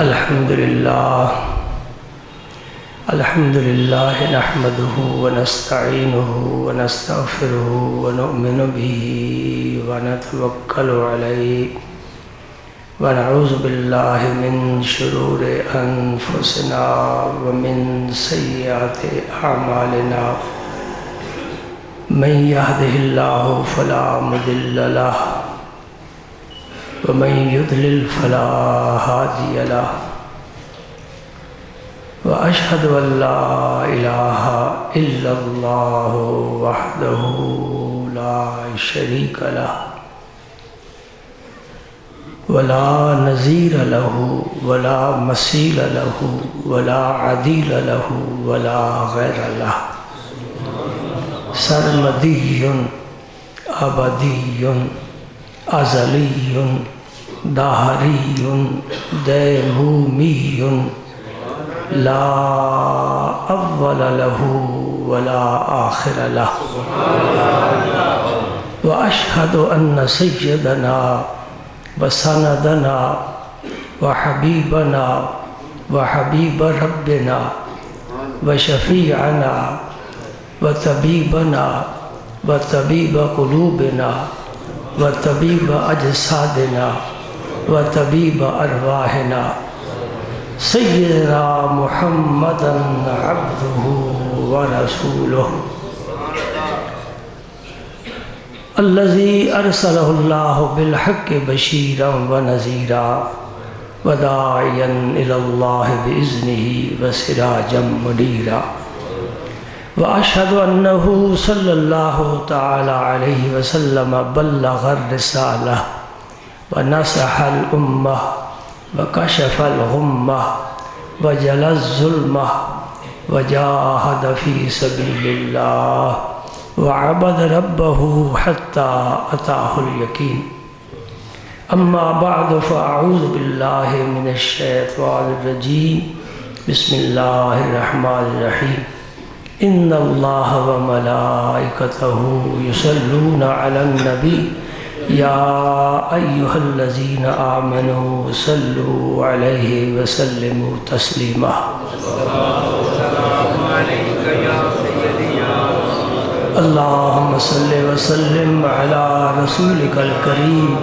الحمد لله نحمده ونستعينه ونستغفره ونؤمن به ونتوكل عليه ونعوذ بالله من شرور أنفسنا ومن سيئات أعمالنا من يهده الله فلا مضل له ومن يضلل فلا هادي له وأشهد أن لا إله إلا الله وحده لا شريك له ولا نظير له ولا مثيل له ولا عديل له ولا غير له سرمدي أبدي أزلي دهري ديمومي لا أول له ولا آخر له وأشهد أن سيدنا وسندنا وحبيبنا وحبيب ربنا وشفيعنا وطبيبنا وطبيب قلوبنا وطبيب أجسادنا وطبيب أرواحنا سيدنا محمدا عبده ورسوله الذي أرسله الله بالحق بشيرا ونذيرا وداعيا إلى الله بإذنه وسراجا منيرا وأشهد أنه صلى الله تعالى عليه وسلم بلغ الرسالة ونصح الأمة وكشف الغمة وجلى الظلمة وجاهد في سبيل الله وعبد ربه حتى أتاه اليقين أما بعد فأعوذ بالله من الشيطان الرجيم بسم الله الرحمن الرحيم إن الله وملائكته يصلون على النبي يا أيها الذين آمنوا صلوا عليه وسلموا تسليما اللهم صل وسلم على رسولك الكريم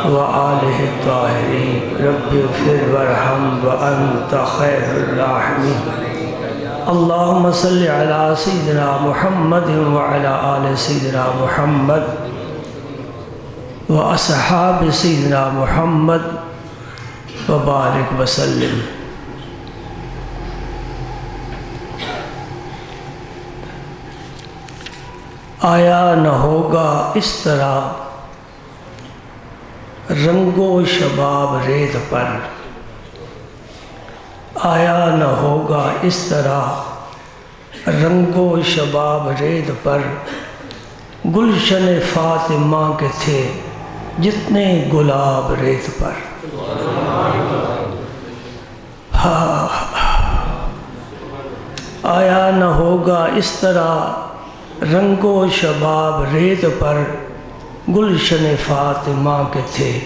وآله الطاهرين رب اغفر وارحم وأنت خير الراحمين اللهم صل على سيدنا محمد وعلى آل سيدنا محمد وأصحاب سيدنا محمد وبارك وسلم آیا نہ ہوگا اس طرح رنگ و شباب ریت پر آیا نہ ہوگا اس طرح رنگ و شباب ریت پر گلشن فاطمہ کے تھے جتنے گلاب ریت پر آیا نہ ہوگا اس طرح رنگ و شباب ریت پر گلشن فاطمہ کے تھے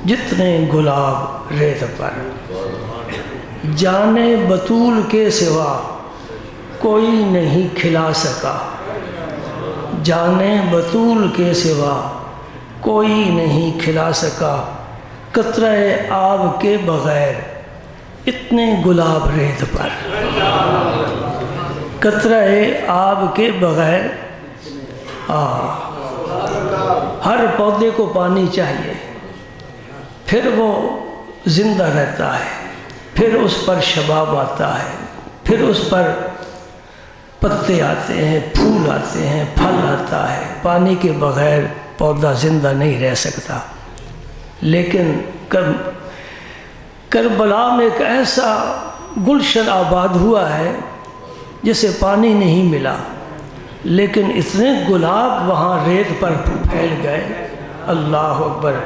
جتنے گلاب ریت پر جانے بطول کے سوا کوئی نہیں کھلا سکا جانے بطول کے سوا کوئی نہیں کھلا سکا قطرہ آب کے بغیر اتنے گلاب ریت پر قطرہ آب کے بغیر ہر پودے کو پانی چاہیے پھر وہ زندہ رہتا ہے پھر اس پر شباب آتا ہے پھر اس پر پتے آتے ہیں پھول آتے ہیں پھل آتا ہے پانی کے بغیر پودا زندہ نہیں رہ سکتا لیکن کربلا میں ایک ایسا گلشن آباد ہوا ہے جسے پانی نہیں ملا لیکن اتنے گلاب وہاں ریت پر پھیل گئے اللہ اکبر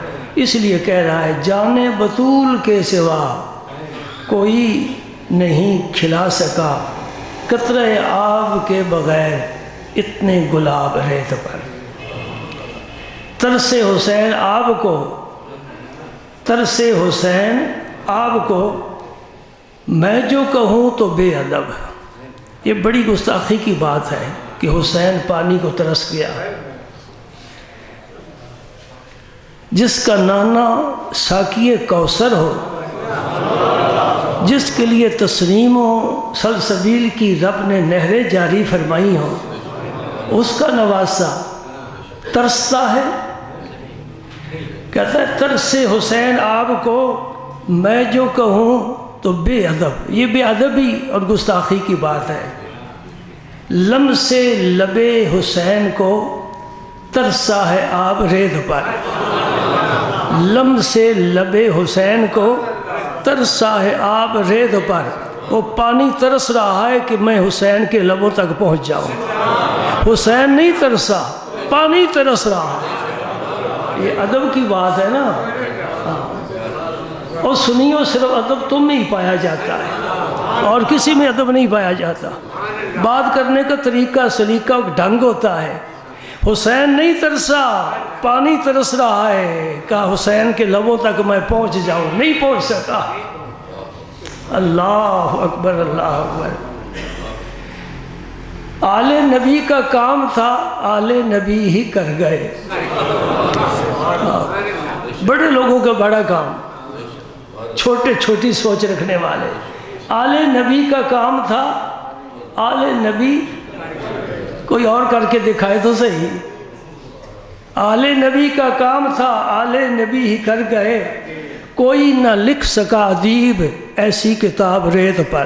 اس لیے کہہ رہا ہے جانے بطول کے سوا کوئی نہیں کھلا سکا قطرہ آب کے بغیر اتنے گلاب ریت پر ترس حسین آب کو میں جو کہوں تو بے ادب. یہ بڑی گستاخی کی بات ہے کہ حسین پانی کو ترس گیا. جس کا نانا ساقی کوثر ہو، جس کے لیے تسنیم و سلسبیل کی رب نے نہریں جاری فرمائی ہوں، اس کا نواسا ترستا ہے. کہتا ہے ترس حسین آپ کو میں جو کہوں تو بے ادب. یہ بے ادبی اور گستاخی کی بات ہے. لم سے لبے حسین کو ترسا ہے آب ریت پر. لم سے لبے حسین کو ترسا ہے آب ریت پر. وہ پانی ترس رہا ہے کہ میں حسین کے لبوں تک پہنچ جاؤں. حسین نہیں ترسا، پانی ترس رہا. یہ ادب کی بات ہے نا. اور سنیو، صرف ادب تم میں ہی پایا جاتا ہے اور کسی میں ادب نہیں پایا جاتا. بات کرنے کا طریقہ، سلیقہ، ڈھنگ ہوتا ہے. حسین نہیں ترسا، پانی ترس رہا ہے. کہا حسین کے لبوں تک میں پہنچ جاؤں، نہیں پہنچ سکا. اللہ اکبر، اللہ اکبر. آل نبی کا کام تھا، آل نبی ہی کر گئے. بڑے لوگوں کا بڑا کام، چھوٹے چھوٹی سوچ رکھنے والے. آل نبی کا کام تھا، آل نبی. کوئی اور کر کے دکھائے تو صحیح. آل نبی کا کام تھا، آل نبی ہی کر گئے. کوئی نہ لکھ سکا ادیب ایسی کتاب ریت پر.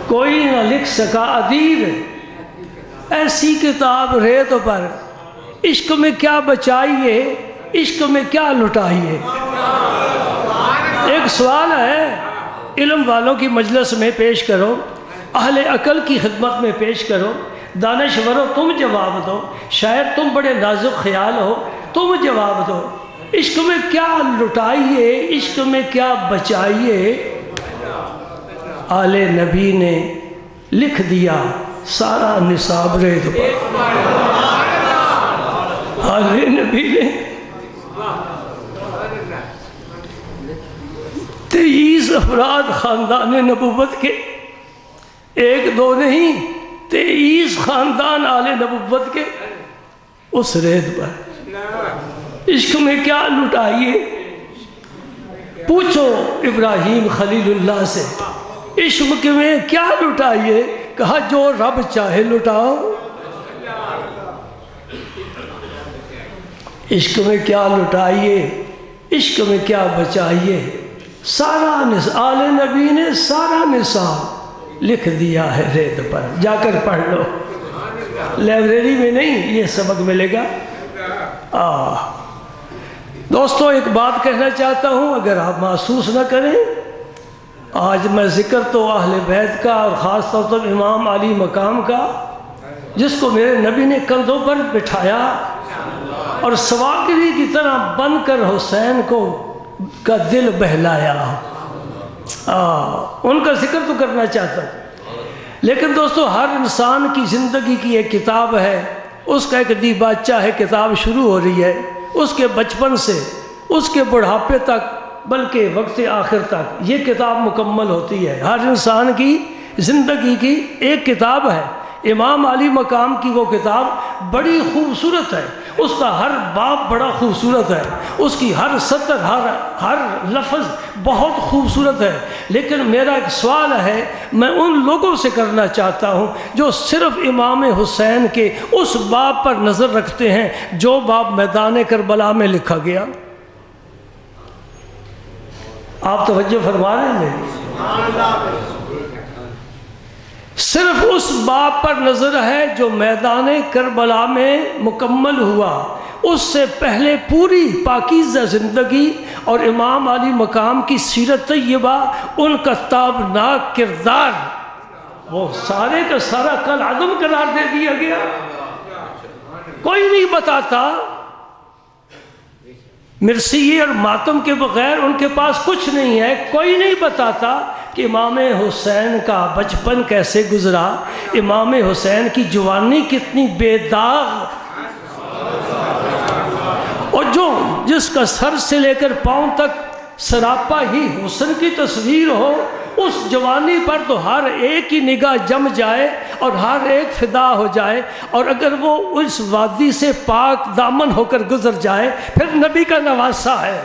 کوئی نہ لکھ سکا ادیب ایسی کتاب ریت پر. عشق میں کیا بچائیے، عشق میں کیا لٹائیے. ایک سوال ہے، علم والوں کی مجلس میں پیش کرو، اہل عقل کی خدمت میں پیش کرو. دانشورو تم جواب دو، شاعر تم بڑے نازک خیال ہو، تم جواب دو. عشق میں کیا لٹائیے، عشق میں کیا بچائیے. آل نبی نے لکھ دیا سارا نصاب ریت پر. آل نبی نے 23 افراد خاندان نبوت کے، ایک دو نہیں، 23 خاندان آل نبوت کے اس ریت پر. عشق میں کیا لٹائیے. پوچھو ابراہیم خلیل اللہ سے، عشق میں کیا لٹائیے. کہا جو رب چاہے لٹاؤ. عشق میں کیا لٹائیے، عشق میں کیا بچائیے. سارا آل نبی نے سارا نصاب لکھ دیا ہے ریت پر. جا کر پڑھ لو، لائبریری میں نہیں، یہ سبق ملے گا. دوستو ایک بات کہنا چاہتا ہوں، اگر آپ محسوس نہ کریں. آج میں ذکر تو اہل بیت کا اور خاص طور پر امام علی مقام کا، جس کو میرے نبی نے کندھوں پر بٹھایا اور سواکری کی طرح بن کر حسین کا دل بہلایا. ان کا ذکر تو کرنا چاہتا ہوں. لیکن دوستو ہر انسان کی زندگی کی ایک کتاب ہے. اس کا ایک دیباچہ ہے، کتاب شروع ہو رہی ہے اس کے بچپن سے اس کے بڑھاپے تک، بلکہ وقت آخر تک یہ کتاب مکمل ہوتی ہے. ہر انسان کی زندگی کی ایک کتاب ہے. امام علی مقام کی وہ کتاب بڑی خوبصورت ہے. اس کا ہر باب بڑا خوبصورت ہے. اس کی ہر سطر، ہر لفظ بہت خوبصورت ہے. لیکن میرا ایک سوال ہے، میں ان لوگوں سے کرنا چاہتا ہوں جو صرف امام حسین کے اس باب پر نظر رکھتے ہیں جو باب میدان کربلا میں لکھا گیا. آپ توجہ فرما رہے ہیں؟ صرف اس باب پر نظر ہے جو میدان کربلا میں مکمل ہوا. اس سے پہلے پوری پاکیزہ زندگی اور امام علی مقام کی سیرت طیبہ، ان کا تابناک کردار، وہ سارے کا سارا کل عدم قرار دے دیا گیا. کوئی نہیں بتاتا. مرثیے اور ماتم کے بغیر ان کے پاس کچھ نہیں ہے. کوئی نہیں بتاتا کہ امام حسین کا بچپن کیسے گزرا، امام حسین کی جوانی کتنی بے داغ، اور جس کا سر سے لے کر پاؤں تک سراپا ہی حسن کی تصویر ہو، اس جوانی پر تو ہر ایک کی نگاہ جم جائے اور ہر ایک فدا ہو جائے، اور اگر وہ اس وادی سے پاک دامن ہو کر گزر جائے پھر نبی کا نواسہ ہے،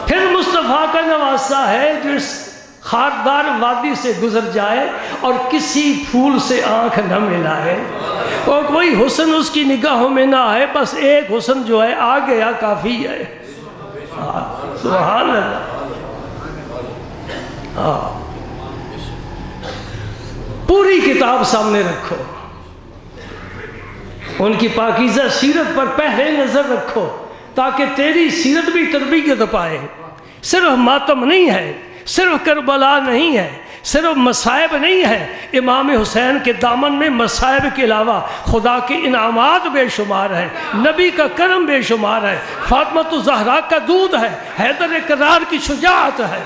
پھر مصطفیٰ کا نواسہ ہے جو اس خاردار وادی سے گزر جائے اور کسی پھول سے آنکھ نہ ملائے، اور کوئی حسن اس کی نگاہوں میں نہ آئے، بس ایک حسن جو ہے آ گیا کافی ہے۔ سبحان اللہ۔ پوری کتاب سامنے رکھو، ان کی پاکیزہ سیرت پر پہلے نظر رکھو تاکہ تیری سیرت بھی تربیت پائے۔ صرف ماتم نہیں ہے، صرف کربلا نہیں ہے، صرف مصائب نہیں ہے، امام حسین کے دامن میں مصائب کے علاوہ خدا کے انعامات بے شمار ہیں، نبی کا کرم بے شمار ہے، فاطمہ الزہرا کا دودھ ہے، حیدر کرار کی شجاعت ہے،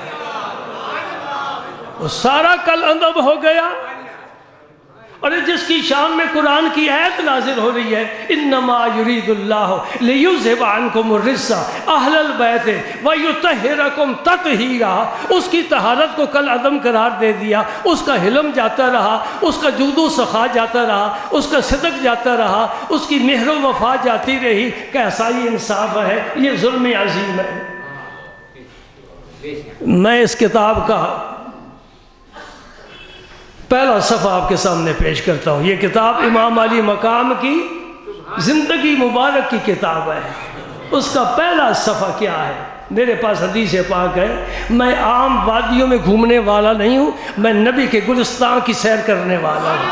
وہ سارا کل عدم ہو گیا۔ اور جس کی شان میں قرآن کی آیت نازل ہو رہی ہے، انما یرید اللہ لیذھب عنکم الرجس اہل البیت ویطہرکم تطہیرا، اس کی طہارت کو کل عدم قرار دے دیا، اس کا حلم جاتا رہا، اس کا جود و سخا جاتا رہا، اس کا صدق جاتا رہا، اس کی مہر و وفا جاتی رہی۔ کیسا یہ انصاف ہے، یہ ظلم عظیم ہے۔ میں اس کتاب کا پہلا صفحہ آپ کے سامنے پیش کرتا ہوں۔ یہ کتاب امام علی مقام کی زندگی مبارک کی کتاب ہے۔ اس کا پہلا صفحہ کیا ہے؟ میرے پاس حدیث پاک ہے۔ میں عام وادیوں میں گھومنے والا نہیں ہوں، میں نبی کے گلستان کی سیر کرنے والا ہوں۔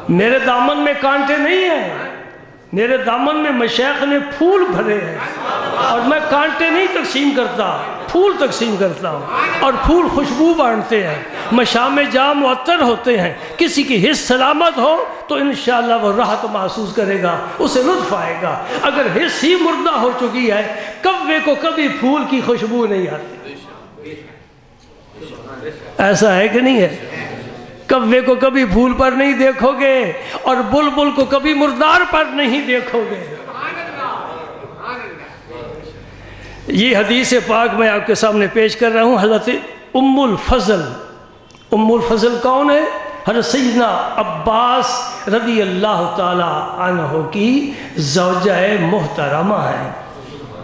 میرے دامن میں کانٹے نہیں ہیں، میرے دامن میں مشائخ نے پھول بھرے ہیں، اور میں کانٹے نہیں تقسیم کرتا، پھول تقسیم کرتا ہوں، اور پھول خوشبو بانٹتے ہیں، مشام جاں معطر ہوتے ہیں۔ کسی کی حس سلامت ہو تو انشاءاللہ وہ راحت محسوس کرے گا، اسے لطف آئے گا۔ اگر حس ہی مردہ ہو چکی ہے، کوے کو کبھی پھول کی خوشبو نہیں آتی۔ ایسا ہے کہ نہیں ہے؟ کوے کو کبھی پھول پر نہیں دیکھو گے، اور بلبل کو کبھی مردار پر نہیں دیکھو گے۔ یہ حدیث پاک میں آپ کے سامنے پیش کر رہا ہوں۔ حضرت ام الفضل، ام الفضل کون ہے؟ حضرت سیدنا عباس رضی اللہ تعالی عنہ کی زوجہ محترمہ ہے۔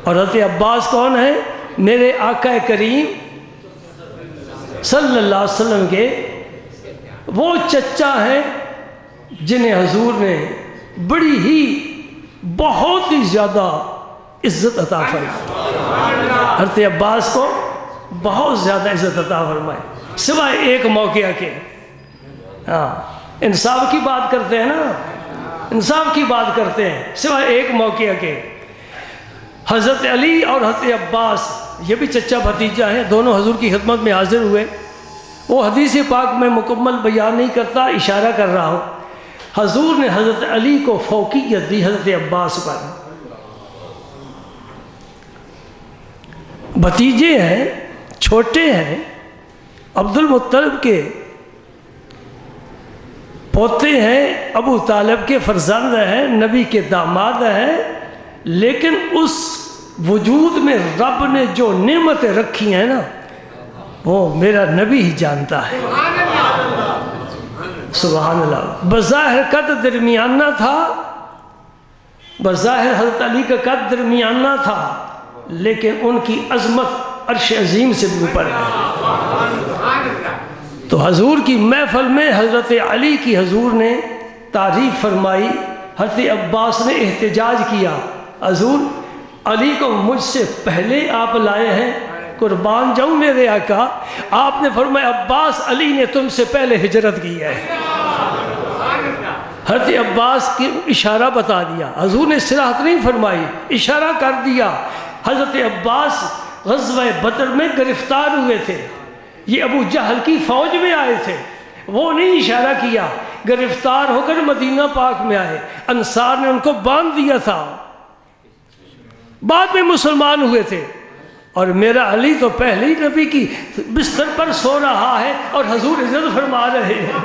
اور حضرت عباس کون ہے؟ میرے آقا کریم صلی اللہ علیہ وسلم کے وہ چچا ہیں جنہیں حضور نے بڑی ہی بہت ہی زیادہ عزت عطا فرمائی۔ حضرت عباس کو بہت زیادہ عزت عطا فرمائی، سوائے ایک موقع کے۔ انصاف کی بات کرتے ہیں نا، انصاف کی بات کرتے ہیں، سوائے ایک موقع کے۔ حضرت علی اور حضرت عباس یہ بھی چچا بھتیجا ہیں، دونوں حضور کی خدمت میں حاضر ہوئے۔ وہ حدیث پاک میں مکمل بیان نہیں کرتا، اشارہ کر رہا ہوں۔ حضور نے حضرت علی کو فوقیت دی حضرت عباس پر۔ بھتیجے ہیں، چھوٹے ہیں، عبد المطلب کے پوتے ہیں، ابو طالب کے فرزند ہیں، نبی کے داماد ہیں، لیکن اس وجود میں رب نے جو نعمتیں رکھی ہیں نا، وہ میرا نبی ہی جانتا ہے۔ سبحان اللہ۔ بظاہر قد درمیانہ تھا، بظاہر حضرت علی کا قد درمیانہ تھا، لیکن ان کی عظمت عرش عظیم سے بھی اوپر ہے۔ تو حضور کی محفل میں حضرت علی کی حضور نے تعریف فرمائی، حضرت عباس نے احتجاج کیا، حضور علی کو مجھ سے پہلے آپ لائے ہیں، قربان جاؤں میرے آقا۔ آپ نے فرمایا عباس علی نے تم سے پہلے ہجرت کی ہے۔ حضرت عباس کی اشارہ بتا دیا، حضور نے صراحت نہیں فرمائی، اشارہ کر دیا۔ حضرت عباس غزوہ بدر میں گرفتار ہوئے تھے، یہ ابو جہل کی فوج میں آئے تھے، وہ نہیں اشارہ کیا، گرفتار ہو کر مدینہ پاک میں آئے، انصار نے ان کو باندھ دیا تھا، بعد میں مسلمان ہوئے تھے، اور میرا علی تو پہلے ہی نبی کی بستر پر سو رہا ہے اور حضور عزت فرما رہے ہیں۔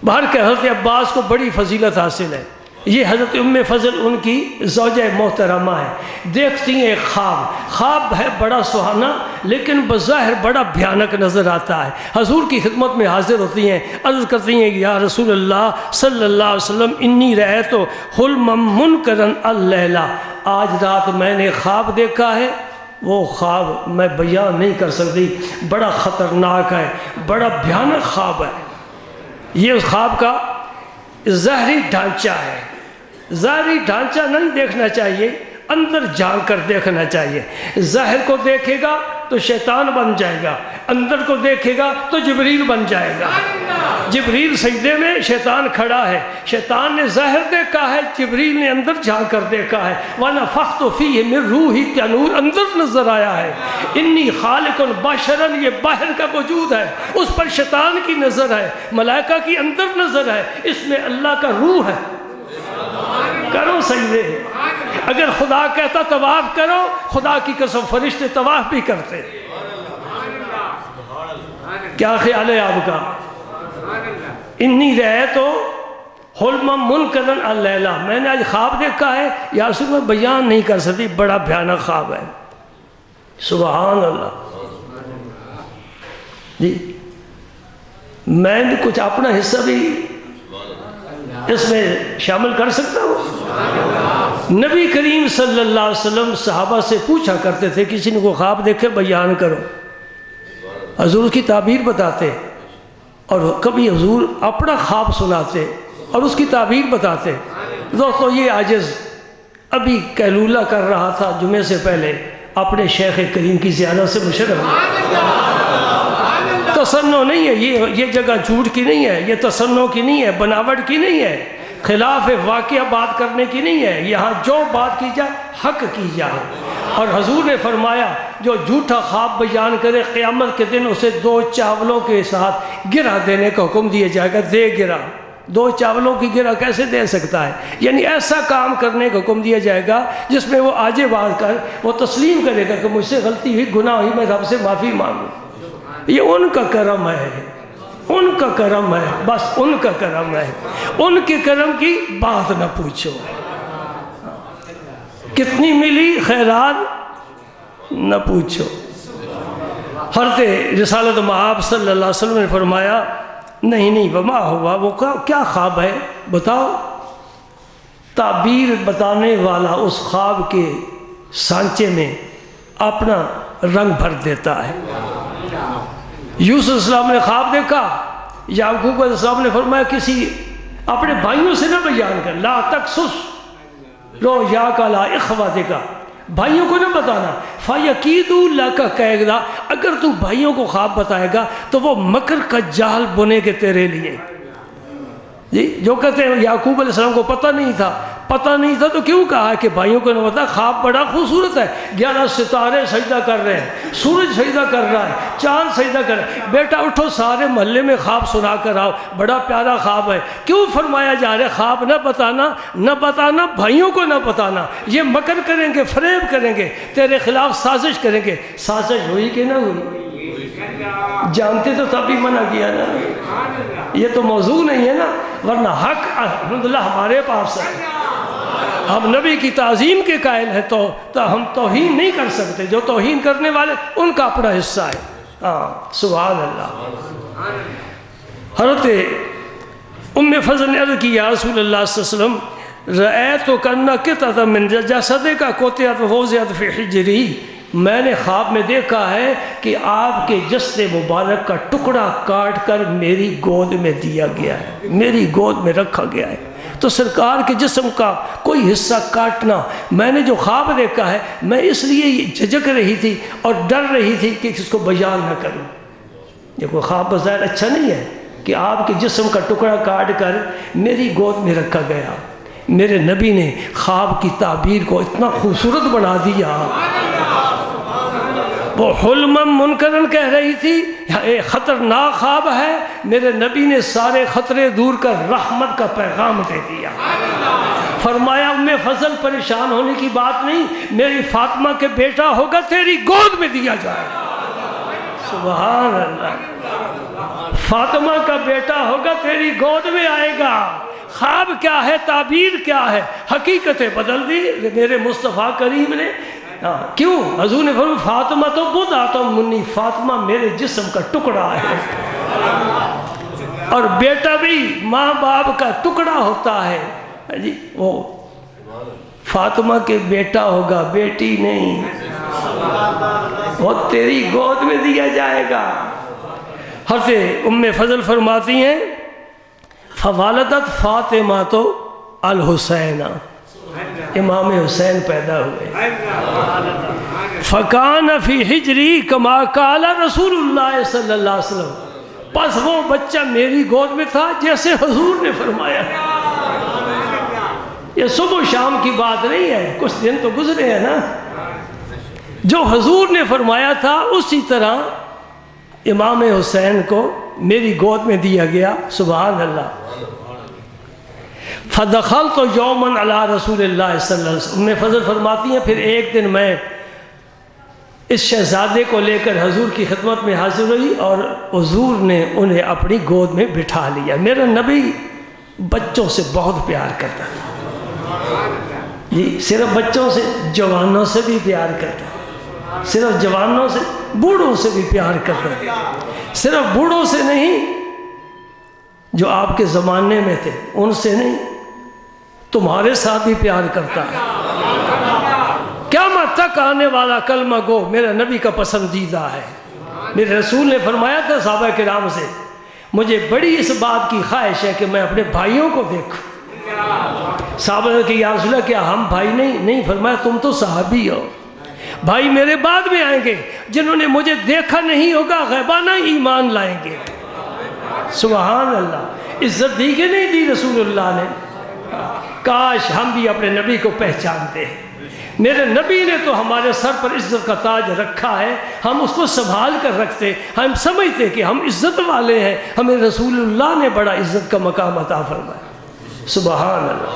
باہر کے حضرت عباس کو بڑی فضیلت حاصل ہے، یہ حضرت ام فضل ان کی زوجہ محترمہ ہے، دیکھتی ہیں ایک خواب ہے بڑا سہانا لیکن بظاہر بڑا بھیانک نظر آتا ہے۔ حضور کی خدمت میں حاضر ہوتی ہیں، عرض کرتی ہیں کہ یا رسول اللہ صلی اللہ علیہ وسلم انی رأیت حلما منکرا اللیلہ، آج رات میں نے خواب دیکھا ہے، وہ خواب میں بیان نہیں کر سکتی، بڑا خطرناک ہے، بڑا بھیانک خواب ہے۔ یہ اس خواب کا ظاہری ڈھانچہ ہے، ظاہری ڈھانچہ نہیں دیکھنا چاہیے، اندر جھانک کر دیکھنا چاہیے۔ ظاہر کو دیکھے گا تو شیطان بن جائے گا، اندر کو دیکھے گا تو جبریل بن جائے گا۔ جبریل سجدے میں، شیطان کھڑا ہے، شیطان نے ظاہر دیکھا ہے، جبریل نے اندر جھانک کر دیکھا ہے۔ وَنَفَخْتُ فِيهِ مِن رُوحِي، کیا نور اندر نظر آیا ہے۔ انی خالق بشرا، یہ باہر کا وجود ہے، اس پر شیطان کی نظر ہے، ملائکہ کی اندر نظر ہے، اس میں اللہ کا روح ہے۔ کرو سجدے، اگر خدا کہتا طواف کرو، خدا کی قسم فرشتے طواف بھی کرتے۔ کیا خیال ہے آپ کا؟ انی رأیت حلما منکرا اللیلہ، میں نے آج خواب دیکھا ہے، یا رسول میں بیان نہیں کر سکتی، بڑا بھیانک خواب ہے۔ سبحان اللہ جی، میں بھی کچھ اپنا حصہ بھی اس میں شامل کر سکتا ہوں۔ نبی کریم صلی اللہ علیہ وسلم صحابہ سے پوچھا کرتے تھے، کسی نے کوئی خواب دیکھے بیان کرو، حضور کی تعبیر بتاتے، اور کبھی حضور اپنا خواب سناتے اور اس کی تعبیر بتاتے۔ دوستو یہ عاجز ابھی قیلولہ کر رہا تھا جمعے سے پہلے، اپنے شیخ کریم کی زیارت سے مشرف۔ تصنع نہیں ہے یہ جگہ جھوٹ کی نہیں ہے، یہ تصنع کی نہیں ہے، بناوٹ کی نہیں ہے، خلاف واقعہ بات کرنے کی نہیں ہے، یہاں جو بات کی جائے حق کی جائے۔ اور حضور نے فرمایا جو جھوٹا خواب بیان کرے قیامت کے دن اسے 2 چاولوں کے ساتھ گرہ دینے کا حکم دیا جائے گا۔ دے گرہ، 2 چاولوں کی گرہ کیسے دے سکتا ہے؟ یعنی ایسا کام کرنے کا حکم دیا جائے گا جس میں وہ آجے بات کر وہ تسلیم کرے گا کہ مجھ سے غلطی ہوئی، گناہ ہوئی، میں رب سے معافی مانگوں۔ یہ ان کا کرم ہے، ان کا کرم ہے، بس ان کا کرم ہے، ان کے کرم کی بات نہ پوچھو۔ کتنی ملی خیرات نہ پوچھو۔ حضرت رسالت مآب صلی اللہ علیہ وسلم نے فرمایا نہیں وما ہوا، وہ کیا خواب ہے بتاؤ؟ تعبیر بتانے والا اس خواب کے سانچے میں اپنا رنگ بھر دیتا ہے۔ یوسف علیہ السلام نے خواب دیکھا، یعقوب علیہ السلام نے فرمایا کسی اپنے بھائیوں سے نہ بیان کر، لا تقصص رؤیاک علی اخوتک، بھائیوں کو نہ بتانا، فَيَكِيدُوا لَكَ كَيْدًا، اگر تو بھائیوں کو خواب بتائے گا تو وہ مکر کا جال بنے گے تیرے لیے۔ جی جو کہتے ہیں یعقوب علیہ السلام کو پتہ نہیں تھا تو کیوں کہا کہ بھائیوں کو نہ بتا؟ خواب بڑا خوبصورت ہے، 11 ستارے سجدہ کر رہے ہیں، سورج سجدہ کر رہا ہے، چاند سجدہ کر رہا ہے، بیٹا اٹھو سارے محلے میں خواب سنا کر آؤ، بڑا پیارا خواب ہے۔ کیوں فرمایا جا رہا ہے خواب نہ بتانا، بھائیوں کو نہ بتانا، یہ مکر کریں گے، فریب کریں گے، تیرے خلاف سازش کریں گے۔ سازش ہوئی کہ نہ ہوئی؟ جانتے تو تب بھی منع کیا نا، یہ تو موضوع نہیں ہے نا، ورنہ حق الحمدللہ ہمارے پاس ہے، ہم نبی کی تعظیم کے قائل ہیں تو ہم توہین نہیں کر سکتے، جو توہین کرنے والے ان کا اپنا حصہ ہے۔ ہاں سبحان اللہ۔ حضرت ام فضل نے عرض کی یا رسول اللہ صلی اللہ علیہ وسلم رأیت کنا قطعۃ من جسدک قطعت فوضعت فی حجری، میں نے خواب میں دیکھا ہے کہ آپ کے جسد مبارک کا ٹکڑا کاٹ کر میری گود میں دیا گیا ہے، میری گود میں رکھا گیا ہے۔ تو سرکار کے جسم کا کوئی حصہ کاٹنا، میں نے جو خواب دیکھا ہے، میں اس لیے جھجک رہی تھی اور ڈر رہی تھی کہ اس کو بیان نہ کروں۔ یہ کوئی خواب بظاہر اچھا نہیں ہے کہ آپ کے جسم کا ٹکڑا کاٹ کر میری گود میں رکھا گیا۔ میرے نبی نے خواب کی تعبیر کو اتنا خوبصورت بنا دیا، وہ حلما منکرن کہہ رہی تھی ایک خطرناک خواب ہے، میرے نبی نے سارے خطرے دور کر رحمت کا پیغام دے دیا۔ فرمایا ام فضل پریشان ہونے کی بات نہیں، میری فاطمہ کے بیٹا ہوگا تیری گود میں دیا جائے گا۔ سبحان اللہ، فاطمہ کا بیٹا ہوگا تیری گود میں آئے گا۔ خواب کیا ہے، تعبیر کیا ہے، حقیقتیں بدل دی میرے مصطفیٰ کریم نے۔ کیوں؟ حضور نے فرمایا فاطمہ تو بضعۃ منی، فاطمہ میرے جسم کا ٹکڑا ہے، اور بیٹا بھی ماں باپ کا ٹکڑا ہوتا ہے جی، وہ فاطمہ کے بیٹا ہوگا، بیٹی نہیں، وہ تیری گود میں دیا جائے گا۔ حضرت ام فضل فرماتی ہیں فوالدت فاطمہ تو الحسین، امام حسین پیدا ہوئے، فکان فی حجری کما قال رسول اللہ صلی اللہ علیہ وسلم، پس وہ بچہ میری گود میں تھا جیسے حضور نے فرمایا۔ یہ صبح و شام کی بات نہیں ہے، کچھ دن تو گزرے ہیں نا، جو حضور نے فرمایا تھا اسی طرح امام حسین کو میری گود میں دیا گیا۔ سبحان اللہ۔ فدخلت یوما علی رسول اللہ صلی اللہ علیہ وسلم، ام فضل فرماتی ہیں پھر ایک دن میں اس شہزادے کو لے کر حضور کی خدمت میں حاضر ہوئی، اور حضور نے انہیں اپنی گود میں بٹھا لیا۔ میرا نبی بچوں سے بہت پیار کرتا تھا جی، صرف بچوں سے، جوانوں سے بھی پیار کرتا ہے، صرف جوانوں سے، بوڑھوں سے بھی پیار کرتا ہے، صرف بوڑھوں سے نہیں جو آپ کے زمانے میں تھے ان سے نہیں، تمہارے ساتھ بھی پیار کرتا ہے۔ قیامت تک آنے والا کلمہ گو میرا نبی کا پسندیدہ ہے۔ میرے رسول نے فرمایا تھا صحابہ کرام سے، مجھے بڑی اس بات کی خواہش ہے کہ میں اپنے بھائیوں کو دیکھوں۔ صحابہ نے کہا یا رسول اللہ کیا ہم بھائی نہیں؟ فرمایا تم تو صحابی ہو، بھائی میرے بعد میں آئیں گے، جنہوں نے مجھے دیکھا نہیں ہوگا غیبانہ ایمان لائیں گے۔ سبحان اللہ۔ عزت دی کہ نہیں دی رسول اللہ نے؟ کاش ہم بھی اپنے نبی کو پہچانتے ہیں۔ میرے نبی نے تو ہمارے سر پر عزت کا تاج رکھا ہے، ہم اس کو سنبھال کر رکھتے، ہم سمجھتے کہ ہم عزت والے ہیں، ہمیں رسول اللہ نے بڑا عزت کا مقام عطا فرمایا۔ سبحان اللہ۔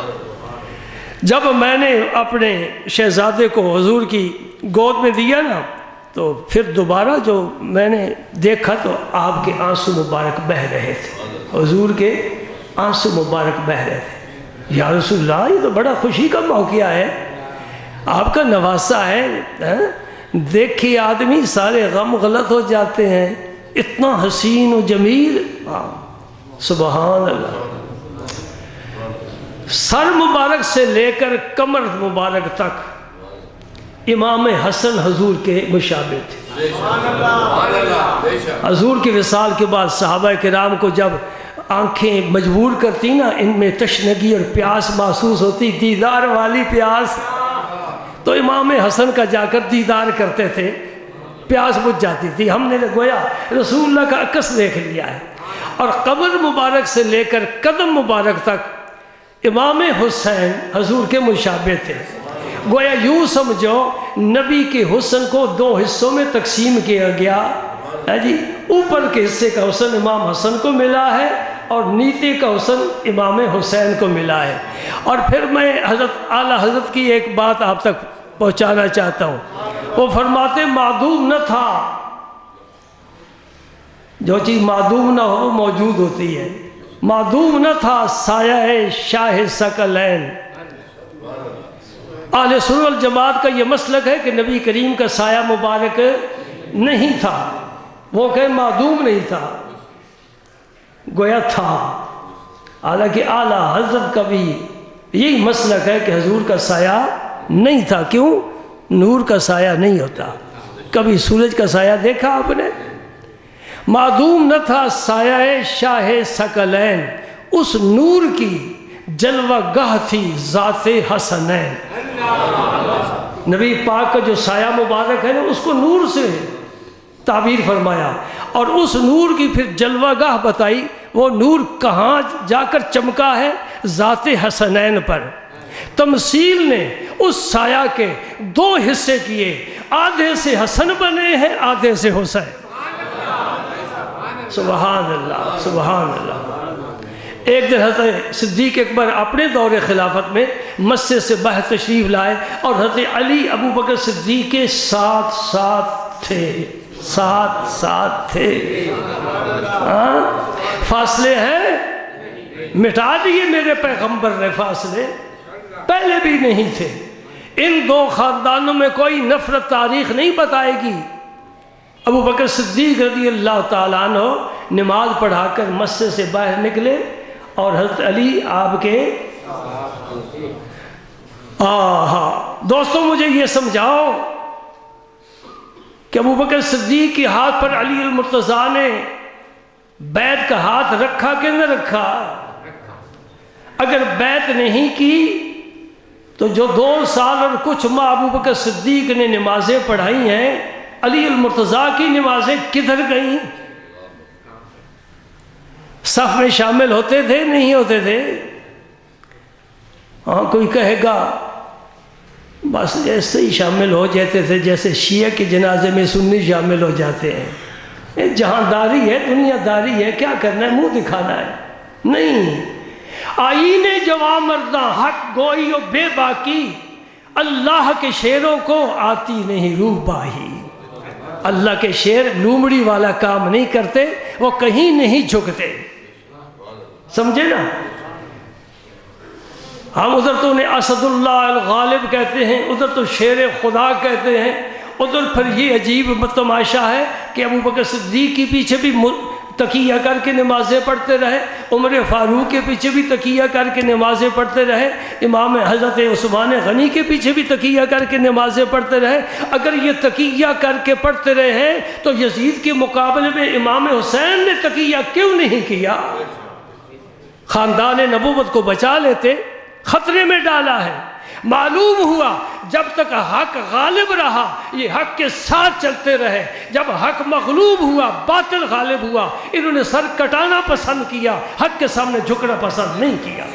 جب میں نے اپنے شہزادے کو حضور کی گود میں دیا نا، تو پھر دوبارہ جو میں نے دیکھا تو آپ کے آنسو مبارک بہہ رہے تھے، حضور کے آنسو مبارک بہہ رہے تھے۔ یا رسول اللہ یہ تو بڑا خوشی کا موقع ہے، آپ کا نواسا ہے، دیکھیے آدمی سارے غم غلط ہو جاتے ہیں، اتنا حسین و جمیل۔ سبحان اللہ۔ سر مبارک سے لے کر کمر مبارک تک امام حسن حضور کے مشابہ تھے۔ حضور کے وصال کے بعد صحابہ کرام کو جب آنکھیں مجبور کرتی نا، ان میں تشنگی اور پیاس محسوس ہوتی، دیدار والی پیاس، تو امام حسن کا جا کر دیدار کرتے تھے، پیاس بجھ جاتی تھی۔ ہم نے گویا رسول اللہ کا عکس دیکھ لیا ہے۔ اور قبر مبارک سے لے کر قدم مبارک تک امام حسین حضور کے مشابہ تھے۔ گویا یوں سمجھو نبی کے حسن کو دو حصوں میں تقسیم کیا گیا ہے جی، اوپر کے حصے کا حسن امام حسن کو ملا ہے اور نیچے کا حسن امام حسین کو ملا ہے۔ اور پھر میں حضرت اعلیٰ حضرت کی ایک بات آپ تک پہنچانا چاہتا ہوں۔ وہ فرماتے معدوم نہ تھا، جو چیز معدوم نہ ہو وہ موجود ہوتی ہے، معدوم نہ تھا سایہ شاہ ثقلین۔ اہل سنت والجماعت کا یہ مسلک ہے کہ نبی کریم کا سایہ مبارک نہیں تھا، وہ کہ معدوم نہیں تھا، گویا تھا۔ حالانکہ اعلیٰ حضرت کا بھی یہی مسلک ہے کہ حضور کا سایہ نہیں تھا۔ کیوں؟ نور کا سایہ نہیں ہوتا۔ کبھی سورج کا سایہ دیکھا آپ نے؟ معدوم نہ تھا سایہ شاہ ثقلین، اس نور کی جلوہ گاہ تھی ذات حسنین۔ نبی پاک کا جو سایہ مبارک ہے نا، اس کو نور سے تعبیر فرمایا، اور اس نور کی پھر جلوہ گاہ بتائی۔ وہ نور کہاں جا کر چمکا ہے؟ ذات حسنین پر۔ تمثیل نے اس سایہ کے دو حصے کیے، آدھے سے حسن بنے ہیں، آدھے سے حسین۔ سبحان اللہ، سبحان اللہ۔ ایک دن حضرت صدیق اکبر اپنے دور خلافت میں مسجد سے باہر تشریف لائے، اور حضرت علی ابو بکر صدیق کے ساتھ ساتھ تھے۔ فاصلے ہیں مٹا دیے میرے پیغمبر نے فاصلے، پہلے بھی نہیں تھے۔ ان دو خاندانوں میں کوئی نفرت تاریخ نہیں بتائے گی۔ ابو بکر صدیق رضی اللہ تعالیٰ عنہ نماز پڑھا کر مسجد سے باہر نکلے اور حضرت علی آپ کے دوستوں مجھے یہ سمجھاؤ کہ ابو بکر صدیق کے ہاتھ پر علی المرتضیٰ نے بیعت کا ہاتھ رکھا کہ نہ رکھا؟ اگر بیعت نہیں کی تو جو 2 سال اور کچھ ماہ ابو بکر صدیق نے نمازیں پڑھائی ہیں، علی المرتضیٰ کی نمازیں کدھر گئیں؟ صف میں شامل ہوتے تھے نہیں ہوتے تھے؟ ہاں کوئی کہے گا بس ایسے ہی شامل ہو جاتے تھے جیسے شیعہ کے جنازے میں سنی شامل ہو جاتے ہیں، جہاں داری ہے دنیا داری ہے، کیا کرنا ہے، منہ دکھانا ہے؟ نہیں، آئین جوان مرداں حق گوئی و بے باکی، اللہ کے شیروں کو آتی نہیں روح باہی۔ اللہ کے شیر لومڑی والا کام نہیں کرتے، وہ کہیں نہیں جھکتے، سمجھے نا؟ ہم ادھر تو انہیں اسد اللہ الغالب کہتے ہیں، ادھر تو شیر خدا کہتے ہیں، ادھر پھر یہ عجیب تماشا ہے کہ ابو بکر صدیق کے پیچھے بھی تکیہ کر کے نمازیں پڑھتے رہے، عمر فاروق کے پیچھے بھی تکیہ کر کے نمازیں پڑھتے رہے، امام حضرت عثمان غنی کے پیچھے بھی تکیہ کر کے نمازیں پڑھتے رہے۔ اگر یہ تکیہ کر کے پڑھتے رہے ہیں تو یزید کے مقابلے میں امام حسین نے تکیہ کیوں نہیں کیا؟ خاندان نبوت کو بچا لیتے، خطرے میں ڈالا ہے۔ معلوم ہوا جب تک حق غالب رہا یہ حق کے ساتھ چلتے رہے، جب حق مغلوب ہوا باطل غالب ہوا، انہوں نے سر کٹانا پسند کیا، حق کے سامنے جھکنا پسند نہیں کیا۔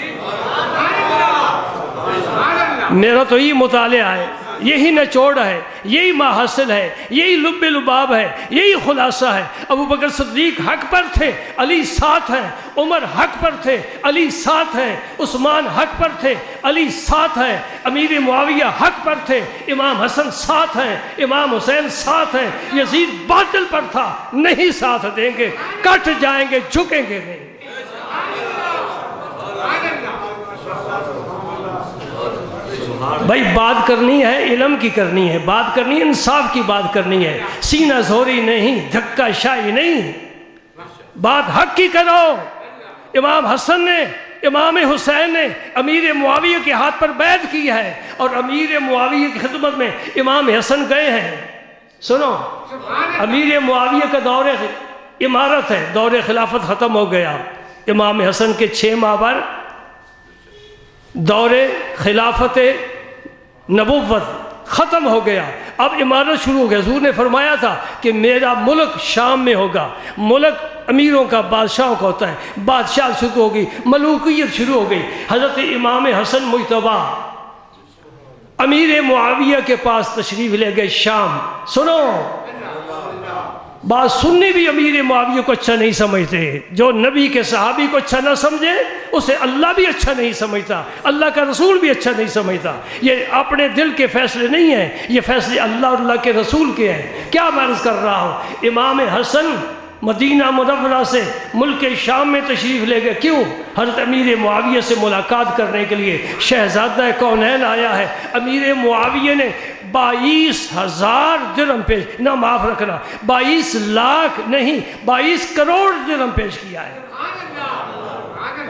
میرا تو یہ مطالعہ ہے، یہی نچوڑ ہے، یہی ماحصل ہے، یہی لب لباب ہے، یہی خلاصہ ہے۔ ابو بکر صدیق حق پر تھے، علی ساتھ ہیں، عمر حق پر تھے، علی ساتھ ہیں، عثمان حق پر تھے، علی ساتھ ہیں، امیر معاویہ حق پر تھے، امام حسن ساتھ ہیں، امام حسین ساتھ ہیں، یزید باطل پر تھا، نہیں ساتھ دیں گے، کٹ جائیں گے، جھکیں گے نہیں۔ بھائی بات کرنی ہے علم کی کرنی ہے، بات کرنی ہے انصاف کی بات کرنی ہے، سینہ زوری نہیں، دھکا شاہی نہیں، بات حق کی کرو۔ امام حسن نے، امام حسین نے امیر معاویہ کے ہاتھ پر بیعت کی ہے اور امیر معاویہ کی خدمت میں امام حسن گئے ہیں۔ سنو، امیر معاویہ کا دور امارت ہے، دور خلافت ختم ہو گیا، امام حسن کے 6 ماہ پر دور خلافت نبوت ختم ہو گیا، اب امارت شروع ہو گیا۔ حضور نے فرمایا تھا کہ میرا ملک شام میں ہوگا، ملک امیروں کا بادشاہوں کا ہوتا ہے، بادشاہ شروع ہو گئی، ملوکیت شروع ہو گئی۔ حضرت امام حسن مجتبی امیر معاویہ کے پاس تشریف لے گئے شام۔ سنو، بات سننی بھی امیر معاویہ کو اچھا نہیں سمجھتے، جو نبی کے صحابی کو اچھا نہ سمجھے اسے اللہ بھی اچھا نہیں سمجھتا، اللہ کا رسول بھی اچھا نہیں سمجھتا۔ یہ اپنے دل کے فیصلے نہیں ہیں، یہ فیصلے اللہ اور اللہ کے رسول کے ہیں۔ کیا میں عرض کر رہا ہوں، امام حسن مدینہ منورہ سے ملک شام میں تشریف لے گئے، کیوں؟ حضرت امیر معاویہ سے ملاقات کرنے کے لیے۔ شہزادہ کونین آیا ہے، امیر معاویہ نے 22,000 درہم پیش، نہ معاف رکھنا، 22 لاکھ نہیں 22 کروڑ درہم پیش کیا ہے۔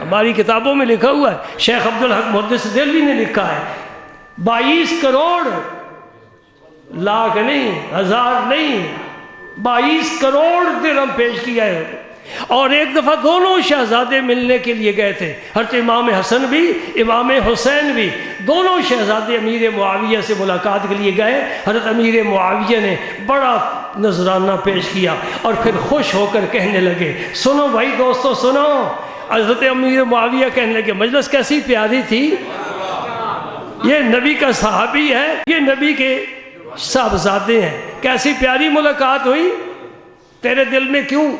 ہماری کتابوں میں لکھا ہوا ہے، شیخ عبدالحق محدث دہلوی نے لکھا ہے 22 کروڑ، لاکھ نہیں، ہزار نہیں، 22 کروڑ درہم پیش کیا ہے۔ اور ایک دفعہ دونوں شہزادے ملنے کے لیے گئے تھے، حضرت امام حسن بھی امام حسین بھی، دونوں شہزادے امیر معاویہ سے ملاقات کے لیے گئے۔ حضرت امیر معاویہ نے بڑا نذرانہ پیش کیا اور پھر خوش ہو کر کہنے لگے، سنو بھائی دوستو سنو، حضرت امیر معاویہ کہنے لگے، مجلس کیسی پیاری تھی، یہ نبی کا صحابی ہے، یہ نبی کے صاحبزادے ہیں، کیسی پیاری ملاقات ہوئی، تیرے دل میں کیوں،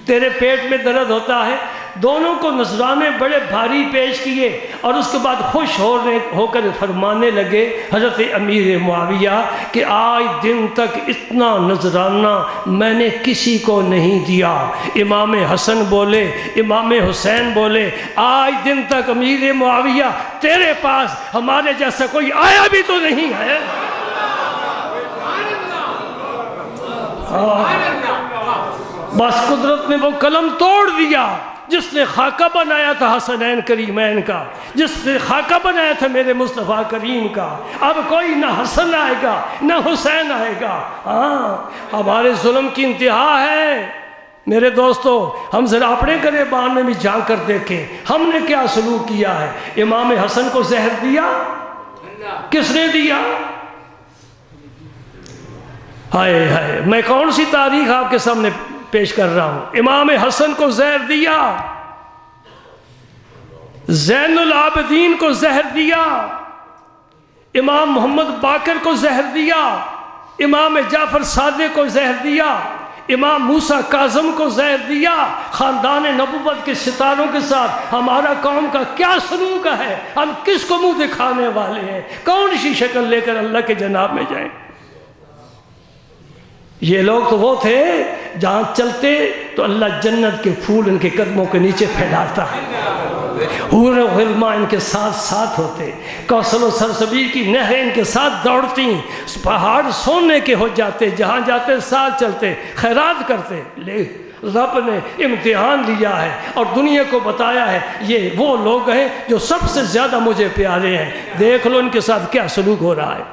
تیرے پیٹ میں درد ہوتا ہے، دونوں کو نذرانے بڑے بھاری پیش کیے اور اس کے بعد خوش ہو کر فرمانے لگے حضرت امیر معاویہ کہ آج دن تک اتنا نذرانہ میں نے کسی کو نہیں دیا۔ امام حسن بولے، امام حسین بولے، آج دن تک امیر معاویہ تیرے پاس ہمارے جیسا کوئی آیا بھی تو نہیں ہے۔ بس قدرت نے وہ قلم توڑ دیا جس نے خاکہ بنایا تھا حسنین کریمین کا، جس نے خاکہ بنایا تھا میرے مصطفیٰ کریم کا۔ اب کوئی نہ حسن آئے گا نہ حسین آئے گا۔ ہاں ہمارے ظلم کی انتہا ہے میرے دوستو۔ ہم ذرا اپنے گریبان میں بھی جھانک کر دیکھیں ہم نے کیا سلوک کیا ہے۔ امام حسن کو زہر دیا، کس نے دیا؟ ہائے ہائے، میں کون سی تاریخ آپ کے سامنے پیش کر رہا ہوں۔ امام حسن کو زہر دیا، زین العابدین کو زہر دیا، امام محمد باقر کو زہر دیا، امام جعفر صادق کو زہر دیا، امام موسیٰ کاظم کو زہر دیا۔ خاندان نبوت کے ستاروں کے ساتھ ہمارا قوم کا کیا سلوک ہے؟ ہم کس کو منہ دکھانے والے ہیں؟ کون سی شکل لے کر اللہ کے جناب میں جائیں؟ یہ لوگ تو وہ تھے جہاں چلتے تو اللہ جنت کے پھول ان کے قدموں کے نیچے پھیلاتا ہے، حور و غلماں ان کے ساتھ ساتھ ہوتے، کوثر و سرسبیل کی نہریں ان کے ساتھ دوڑتی، پہاڑ سونے کے ہو جاتے، جہاں جاتے ساتھ چلتے، خیرات کرتے۔ لے رب نے امتحان لیا ہے اور دنیا کو بتایا ہے یہ وہ لوگ ہیں جو سب سے زیادہ مجھے پیارے ہیں، دیکھ لو ان کے ساتھ کیا سلوک ہو رہا ہے۔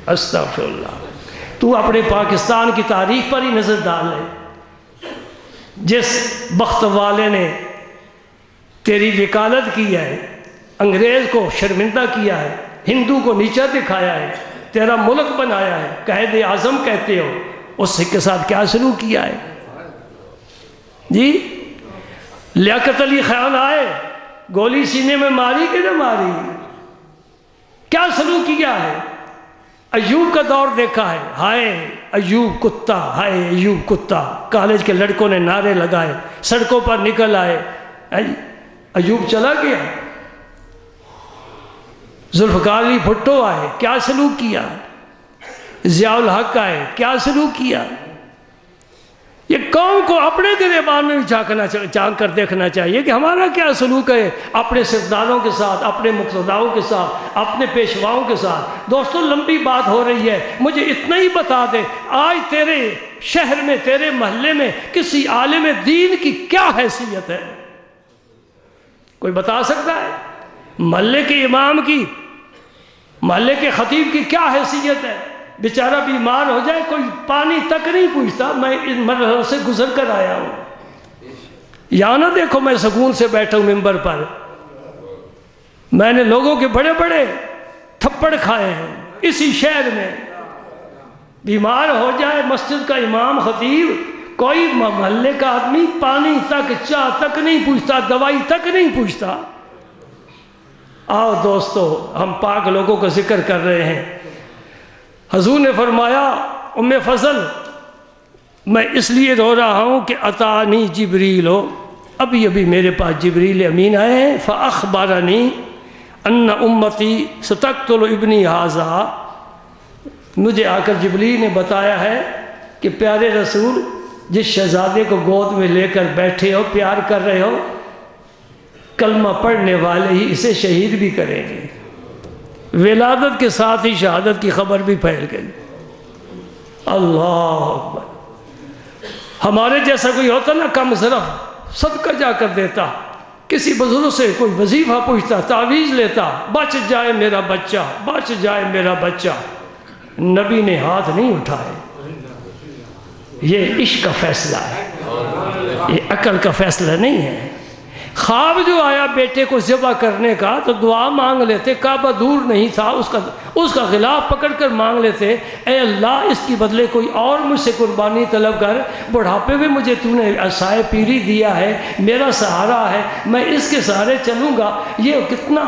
استغفر اللہ۔ تو اپنے پاکستان کی تاریخ پر ہی نظر ڈال لے، جس بخت والے نے تیری وکالت کی ہے، انگریز کو شرمندہ کیا ہے، ہندو کو نیچا دکھایا ہے، تیرا ملک بنایا ہے، قائد اعظم کہتے ہو، اس کے ساتھ کیا سلوک کیا ہے؟ جی لیاقت علی خان آئے، گولی سینے میں ماری کہ نہ ماری؟ کیا سلوک کیا ہے؟ ایوب کا دور دیکھا ہے، ہائے ایوب کتا، ہائے ایوب کتا، کالج کے لڑکوں نے نعرے لگائے، سڑکوں پر نکل آئے، ایوب چلا گیا۔ ذوالفقار علی بھٹو آئے، کیا سلوک کیا؟ ضیاء الحق آئے، کیا سلوک کیا؟ یہ قوم کو اپنے گریبان میں جھانک کر دیکھنا چاہیے کہ ہمارا کیا سلوک ہے اپنے سرداروں کے ساتھ، اپنے مقتداؤں کے ساتھ، اپنے پیشواؤں کے ساتھ۔ دوستو لمبی بات ہو رہی ہے، مجھے اتنا ہی بتا دے، آج تیرے شہر میں، تیرے محلے میں کسی عالم دین کی کیا حیثیت ہے؟ کوئی بتا سکتا ہے؟ محلے کے امام کی، محلے کے خطیب کی کیا حیثیت ہے؟ بیچارہ بیمار ہو جائے کوئی پانی تک نہیں پوچھتا۔ میں اس مرحلے سے گزر کر آیا ہوں، یہاں نہ دیکھو میں سکون سے بیٹھا ہوں ممبر پر، میں نے لوگوں کے بڑے بڑے تھپڑ کھائے ہیں اسی شہر میں۔ بیمار ہو جائے مسجد کا امام خطیب، کوئی محلے کا آدمی پانی تک، چائے تک نہیں پوچھتا، دوائی تک نہیں پوچھتا۔ آؤ دوستو، ہم پاک لوگوں کا ذکر کر رہے ہیں۔ حضور نے فرمایا ام فضل میں اس لیے رو رہا ہوں کہ اتانی جبریل ہو، ابھی ابھی میرے پاس جبریل امین آئے ہیں، فاخبرنی ان امتی ستقتل ابنی ھذا، مجھے آ کر جبریل نے بتایا ہے کہ پیارے رسول جس شہزادے کو گود میں لے کر بیٹھے ہو، پیار کر رہے ہو، کلمہ پڑھنے والے ہی اسے شہید بھی کریں گے۔ ولادت کے ساتھ ہی شہادت کی خبر بھی پھیل گئی۔ اللہ اکبر۔ ہمارے جیسا کوئی ہوتا نا کم ظرف، صدقہ جا کر دیتا، کسی بزرگ سے کوئی وظیفہ پوچھتا، تعویذ لیتا، بچ جائے میرا بچہ، بچ جائے میرا بچہ۔ نبی نے ہاتھ نہیں اٹھائے۔ یہ عشق کا فیصلہ ہے، یہ عقل کا فیصلہ نہیں ہے۔ خواب جو آیا بیٹے کو ذبح کرنے کا تو دعا مانگ لیتے، کعبہ دور نہیں تھا، اس کا غلاف پکڑ کر مانگ لیتے، اے اللہ اس کی بدلے کوئی اور مجھ سے قربانی طلب کر، بڑھاپے میں مجھے تو نے عصائے پیری دیا ہے، میرا سہارا ہے، میں اس کے سہارے چلوں گا۔ یہ کتنا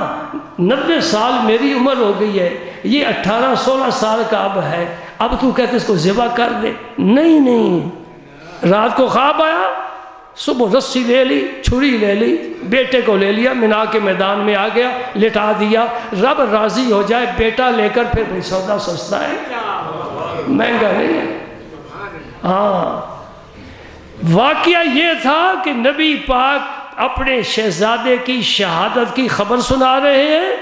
90 سال میری عمر ہو گئی ہے، یہ 18-16 سال کا اب ہے، اب تو کہتے اس کو ذبح کر دے؟ نہیں نہیں، رات کو خواب آیا، صبح رسی لے لی، چھری لے لی، بیٹے کو لے لیا، مینا کے میدان میں آ گیا، لٹا دیا۔ رب راضی ہو جائے بیٹا لے کر، پھر بھئی سودا سستا ہے، مہنگا نہیں ہے۔ ہاں واقعہ یہ تھا کہ نبی پاک اپنے شہزادے کی شہادت کی خبر سنا رہے ہیں،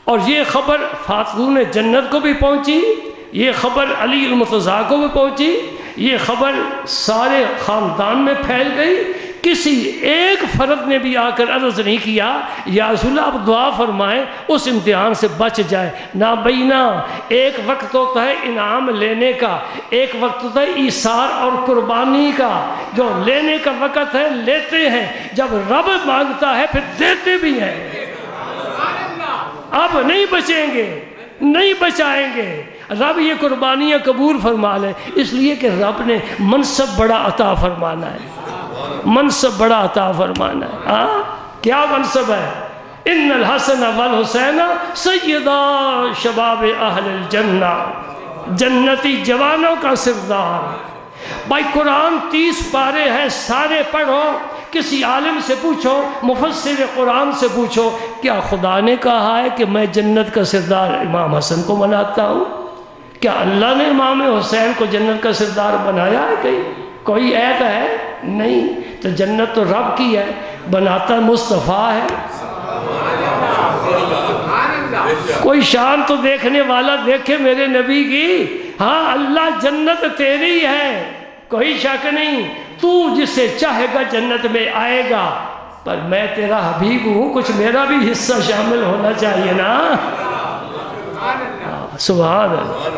اور یہ خبر خاتون جنت کو بھی پہنچی، یہ خبر علی المرتضیٰ کو بھی پہنچی، یہ خبر سارے خاندان میں پھیل گئی۔ کسی ایک فرد نے بھی آ کر عرض نہیں کیا یا رسول اللہ آپ دعا فرمائیں اس امتحان سے بچ جائے۔ نہ بھئی نہ، ایک وقت ہوتا ہے انعام لینے کا، ایک وقت ہوتا ہے ایثار اور قربانی کا۔ جو لینے کا وقت ہے لیتے ہیں، جب رب مانگتا ہے پھر دیتے بھی ہیں۔ اب نہیں بچیں گے، نہیں بچائیں گے، رب یہ قربانیاں قبول فرما لے، اس لیے کہ رب نے منصب بڑا عطا فرمانا ہے، منصب بڑا عطا فرمانا ہے۔ ہاں کیا منصب ہے؟ ان الحسن والحسین سیدا شباب اہل الجنہ، جنتی جوانوں کا سردار۔ بھائی قرآن 30 پارے ہیں، سارے پڑھو، کسی عالم سے پوچھو، مفسر قرآن سے پوچھو، کیا خدا نے کہا ہے کہ میں جنت کا سردار امام حسن کو بناتا ہوں؟ کیا اللہ نے امام حسین کو جنت کا سردار بنایا ہے؟ کہیں کوئی عیب ہے؟ نہیں۔ تو جنت تو رب کی ہے، بناتا مصطفیٰ ہے۔ کوئی شان تو دیکھنے والا دیکھے میرے نبی کی۔ ہاں اللہ جنت تیری ہے، کوئی شک نہیں، تو جسے چاہے گا جنت میں آئے گا، پر میں تیرا حبیب ہوں، کچھ میرا بھی حصہ شامل ہونا چاہیے نا۔ سبحان اللہ۔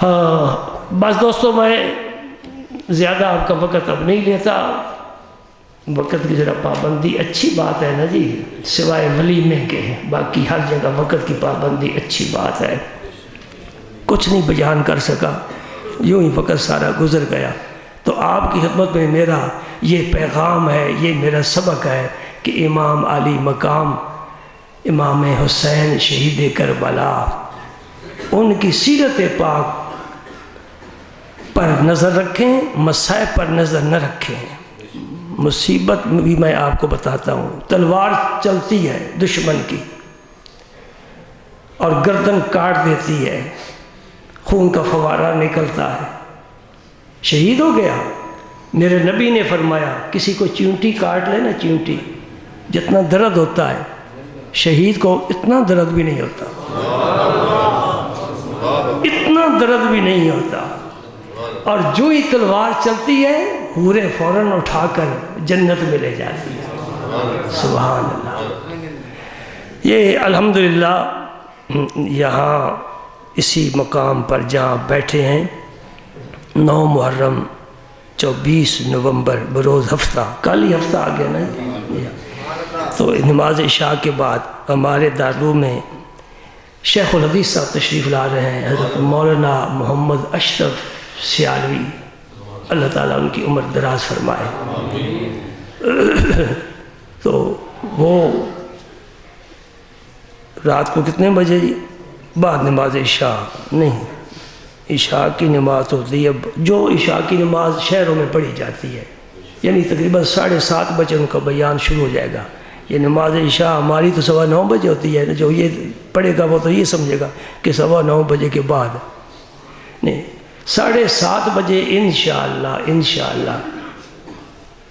ہاں بس دوستو، میں زیادہ آپ کا وقت اب نہیں لیتا، وقت کی ذرا پابندی اچھی بات ہے نا جی، سوائے ولیمے کے باقی ہر جگہ وقت کی پابندی اچھی بات ہے۔ کچھ نہیں بیان کر سکا، یوں ہی وقت سارا گزر گیا۔ تو آپ کی خدمت میں میرا یہ پیغام ہے، یہ میرا سبق ہے کہ امام علی مقام امام حسین شہید کربلا، ان کی سیرت پاک پر نظر رکھیں، مصائب پر نظر نہ رکھیں۔ مصیبت بھی میں آپ کو بتاتا ہوں، تلوار چلتی ہے دشمن کی اور گردن کاٹ دیتی ہے، خون کا فوارہ نکلتا ہے، شہید ہو گیا۔ میرے نبی نے فرمایا کسی کو چیونٹی کاٹ لے نا، چیونٹی، جتنا درد ہوتا ہے شہید کو اتنا درد بھی نہیں ہوتا، اتنا درد بھی نہیں ہوتا۔ اور جو ہی تلوار چلتی ہے حوریں فوراً اٹھا کر جنت میں لے جاتی ہے۔ سبحان اللہ۔ یہ الحمدللہ یہاں اسی مقام پر جہاں بیٹھے ہیں، 9 محرم 24 نومبر بروز ہفتہ، کل ہی ہفتہ آ گیا نا، تو نماز عشاء کے بعد ہمارے دارالعلوم میں شیخ الحدیث صاحب تشریف لا رہے ہیں، حضرت مولانا محمد اشرف سیالوی، اللہ تعالیٰ ان کی عمر دراز فرمائے۔ تو وہ رات کو کتنے بجے؟ بعد نماز عشاء نہیں، عشاء کی نماز ہوتی ہے، جو عشاء کی نماز شہروں میں پڑھی جاتی ہے، یعنی تقریباً 7:30 بجے ان کا بیان شروع ہو جائے گا۔ یہ نماز عشاء ہماری تو 9:15 بجے ہوتی ہے، جو یہ پڑھے گا وہ تو یہ سمجھے گا کہ 9:15 بجے کے بعد نہیں، 7:30 بجے انشاءاللہ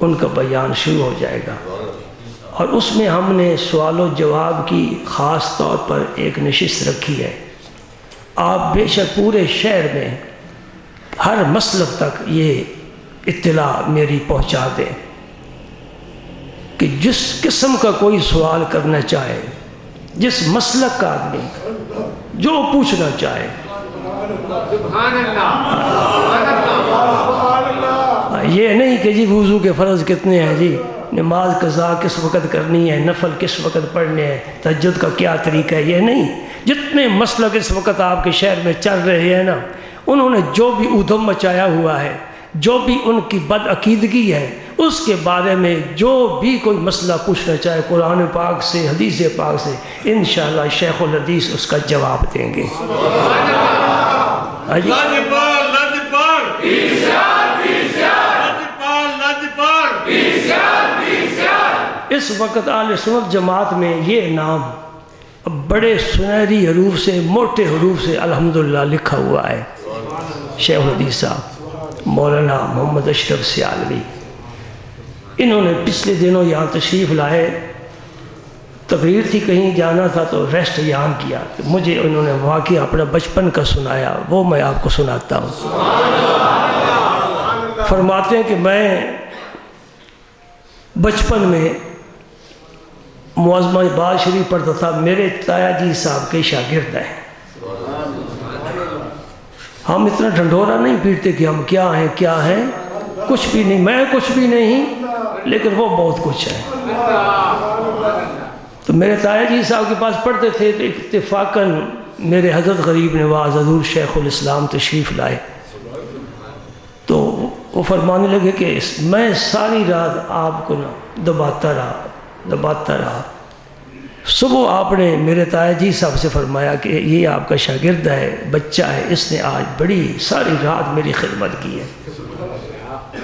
ان کا بیان شروع ہو جائے گا۔ اور اس میں ہم نے سوال و جواب کی خاص طور پر ایک نشست رکھی ہے۔ آپ بے شک پورے شہر میں ہر مسلک تک یہ اطلاع میری پہنچا دیں کہ جس قسم کا کوئی سوال کرنا چاہے، جس مسلک کا آدمی جو پوچھنا چاہے، یہ نہیں کہ جی وضو کے فرض کتنے ہیں، جی نماز قضا کس وقت کرنی ہے، نفل کس وقت پڑھنے ہیں، تہجد کا کیا طریقہ ہے، یہ نہیں۔ جتنے مسلک اس وقت آپ کے شہر میں چل رہے ہیں نا، انہوں نے جو بھی ادھم مچایا ہوا ہے، جو بھی ان کی بد عقیدگی ہے، اس کے بارے میں جو بھی کوئی مسئلہ پوچھنا چاہے قرآن پاک سے، حدیث پاک سے، انشاءاللہ شیخ الحدیث اس کا جواب دیں گے۔ اس وقت اہل سنت جماعت میں یہ نام بڑے سنہری حروف سے، موٹے حروف سے الحمدللہ لکھا ہوا ہے، شیخ الحدیث صاحب مولانا محمد اشرف سیالوی۔ انہوں نے پچھلے دنوں یہاں تشریف لائے، تقریر تھی، کہیں جانا تھا تو ریسٹ یہاں کیا، تو مجھے انہوں نے واقعہ اپنا بچپن کا سنایا، وہ میں آپ کو سناتا ہوں۔ فرماتے ہیں کہ میں بچپن میں معظمہ باز شریف پڑھتا تھا، میرے تایا جی صاحب کے شاگرد ہیں۔ ہم اتنا ڈھنڈورا نہیں پیٹتے کہ ہم کیا ہیں، کچھ بھی نہیں، میں کچھ بھی نہیں، لیکن وہ بہت کچھ ہے۔ تو میرے تایا جی صاحب کے پاس پڑھتے تھے، تو اتفاقاً میرے حضرت غریب نواز حضور شیخ الاسلام تشریف لائے، تو وہ فرمانے لگے کہ میں ساری رات آپ کو دباتا رہا۔ صبح آپ نے میرے تایا جی صاحب سے فرمایا کہ یہ آپ کا شاگرد ہے، بچہ ہے، اس نے آج بڑی ساری رات میری خدمت کی ہے۔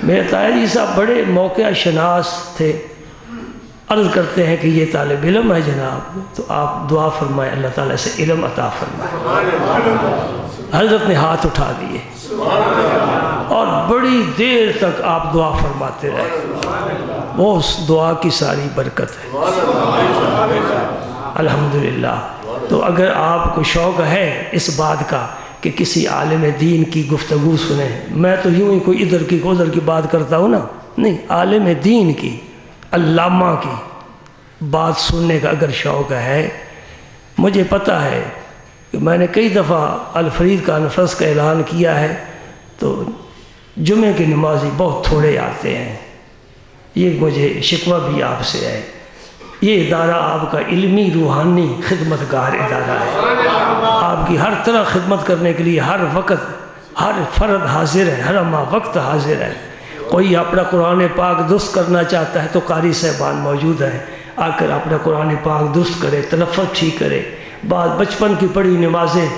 میرے تایا جی صاحب بڑے موقع شناس تھے، عرض کرتے ہیں کہ یہ طالب علم ہے جناب، تو آپ دعا فرمائے اللہ تعالیٰ سے علم عطا فرمائے۔ حضرت نے ہاتھ اٹھا دیے اور بڑی دیر تک آپ دعا فرماتے رہے، وہ اس دعا کی ساری برکت ہے الحمدللہ۔ تو اگر آپ کو شوق ہے اس بات کا کہ کسی عالم دین کی گفتگو سنیں، میں تو یوں ہی کوئی ادھر کی ادھر کی بات کرتا ہوں نا، نہیں، عالم دین کی، علامہ کی بات سننے کا اگر شوق ہے، مجھے پتہ ہے کہ میں نے کئی دفعہ الفرید کانفرنس کا اعلان کیا ہے، تو جمعے کی نمازی بہت تھوڑے آتے ہیں، یہ مجھے شکوہ بھی آپ سے ہے۔ یہ ادارہ آپ کا علمی روحانی خدمتگار ادارہ ہے، آپ کی ہر طرح خدمت کرنے کے لیے ہر وقت ہر فرد حاضر ہے، ہر وقت حاضر ہے۔ کوئی اپنا قرآن پاک درست کرنا چاہتا ہے تو قاری صاحبان موجود ہیں، آ کر اپنا قرآن پاک درست کرے، تلفظ ٹھیک کرے۔ بعض بچپن کی پڑھی نمازیں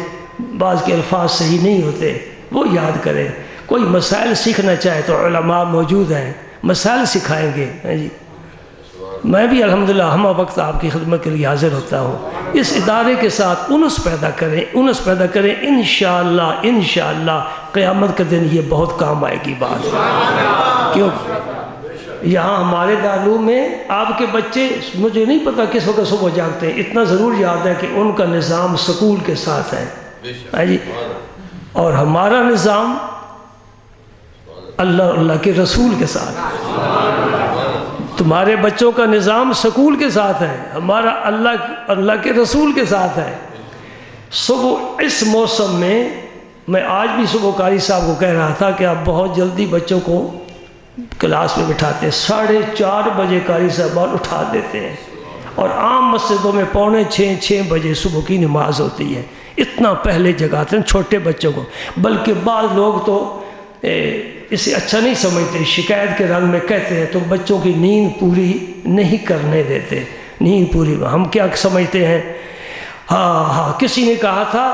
بعض کے الفاظ صحیح نہیں ہوتے، وہ یاد کرے۔ کوئی مسائل سیکھنا چاہے تو علماء موجود ہیں، مسائل سکھائیں گے جی۔ میں بھی الحمدللہ ہم وقت آپ کی خدمت کے لیے حاضر ہوتا ہوں۔ اس ادارے کے ساتھ انس پیدا کریں، انشاءاللہ قیامت کے دن یہ بہت کام آئے گی بات۔ کیوں یہاں ہمارے دارالعلوم میں آپ کے بچے مجھے نہیں پتا کس وقت صبح جاگتے ہیں، اتنا ضرور یاد ہے کہ ان کا نظام سکول کے ساتھ ہے جی، اور ہمارا نظام اللہ کے رسول کے ساتھ۔ تمہارے بچوں کا نظام سکول کے ساتھ ہے، ہمارا اللہ کے رسول کے ساتھ ہے۔ صبح اس موسم میں آج بھی صبح قاری صاحب کو کہہ رہا تھا کہ آپ بہت جلدی بچوں کو کلاس میں بٹھاتے ہیں، 4:30 بجے قاری صاحب اٹھا دیتے ہیں، اور عام مسجدوں میں 5:45 بجے صبح کی نماز ہوتی ہے۔ اتنا پہلے جگاتے ہیں چھوٹے بچوں کو، بلکہ بعض لوگ تو اسے اچھا نہیں سمجھتے، شکایت کے رنگ میں کہتے ہیں تم بچوں کی نیند پوری نہیں کرنے دیتے، نیند پوری۔ ہم کیا سمجھتے ہیں؟ ہاں کسی نے کہا تھا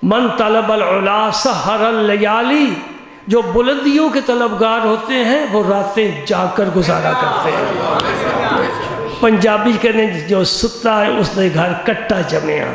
من طلب العلا سحر اللیالی، جو بلندیوں کے طلبگار ہوتے ہیں وہ راتیں جاگ کر گزارا کرتے ہیں۔ پنجابی کہتے ہیں جو ستا ہے اس نے گھر کٹا جمیا۔